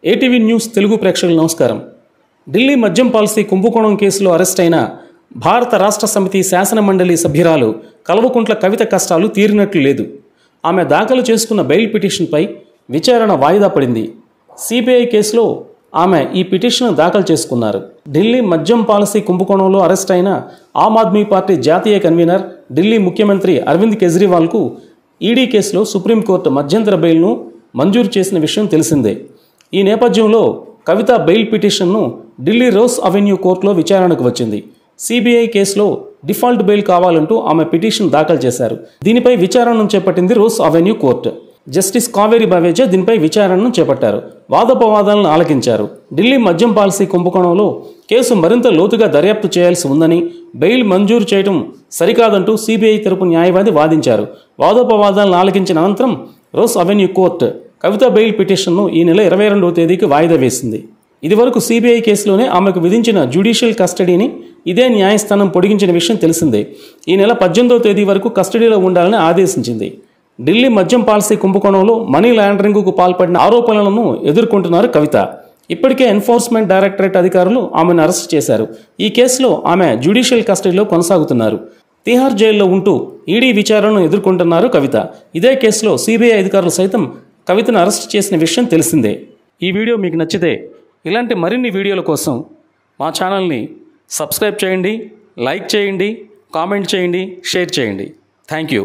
ATV news Telugu ప్రేక్షకులకు నమస్కారం. ఢిల్లీ మద్యం పాలసీ కుంభకోణం కేసులో అరెస్ట్ అయిన భారత రాష్ట్ర సమితి శాసన మండలి సభ్యురాలు కల్వకుంట్ల కవిత కష్టాలు తీరినట్లు లేదు. ఆమె దాఖలు చేసుకున్న బెయిల్ పిటిషన్పై విచారణ వాయిదా పడింది. సిబిఐ కేసులో ఆమె ఈ పిటిషన్ దాఖలు చేసుకున్నారు. ఢిల్లీ మద్యం పాలసీ కుంభకోణంలో అరెస్ట్ అయిన ఆమ్ ఆద్మీ పార్టీ జాతీయ కన్వీనర్, ఢిల్లీ ముఖ్యమంత్రి అరవింద్ కేజ్రీవాల్కు ఈడీ కేసులో సుప్రీంకోర్టు మధ్యంతర బెయిల్ను మంజూరు చేసిన విషయం తెలిసిందే. ఈ నేపథ్యంలో కవిత బెయిల్ పిటిషన్ను ఢిల్లీ రోజ్ అవెన్యూ కోర్టులో విచారణకు వచ్చింది. సిబిఐ కేసులో డిఫాల్ట్ బెయిల్ కావాలంటూ ఆమె పిటిషన్ దాఖలు చేశారు. దీనిపై విచారణను చేపట్టింది rose avenue court. Justice Kaveri Baweja దీనిపై విచారణను చేపట్టారు. వాదోపవాదాలను ఆలకించారు. ఢిల్లీ మద్యం పాలసీ కుంభకోణంలో కేసు మరింత లోతుగా దర్యాప్తు చేయాల్సి ఉందని, బెయిల్ మంజూరు చేయడం సరికాదంటూ సిబిఐ తరపు న్యాయవాది వాదించారు. వాదోపవాదాలను ఆలకించిన అనంతరం రోజ్ అవెన్యూ కోర్టు కవిత బెయిల్ పిటిషన్ను ఈ నెల 22వ తేదీకి వాయిదా వేసింది. ఇదివరకు సిబిఐ కేసులోనే ఆమెకు విధించిన జ్యుడిషియల్ కస్టడీని ఇదే న్యాయస్థానం పొడిగించిన విషయం తెలిసిందే. ఈ నెల 18వ తేదీ వరకు కస్టడీలో ఉండాలని ఆదేశించింది. ఢిల్లీ మద్యం పాలసీ కుంభకోణంలో మనీ లాండరింగ్కు పాల్పడిన ఆరోపణలను ఎదుర్కొంటున్నారు కవిత. ఇప్పటికే ఎన్ఫోర్స్మెంట్ డైరెక్టరేట్ అధికారులు ఆమెను అరెస్ట్ చేశారు. ఈ కేసులో ఆమె జ్యుడిషియల్ కస్టడీలో కొనసాగుతున్నారు. తిహార్ జైల్లో ఉంటూ ఈడీ విచారణను ఎదుర్కొంటున్నారు కవిత. ఇదే కేసులో సిబిఐ అధికారులు సైతం కవితను అరెస్ట్ చేసిన విషయం తెలిసిందే. ఈ వీడియో మీకు నచ్చితే ఇలాంటి మరిన్ని వీడియోల కోసం మా ఛానల్ని సబ్స్క్రైబ్ చేయండి, లైక్ చేయండి, కామెంట్ చేయండి, షేర్ చేయండి. Thank you.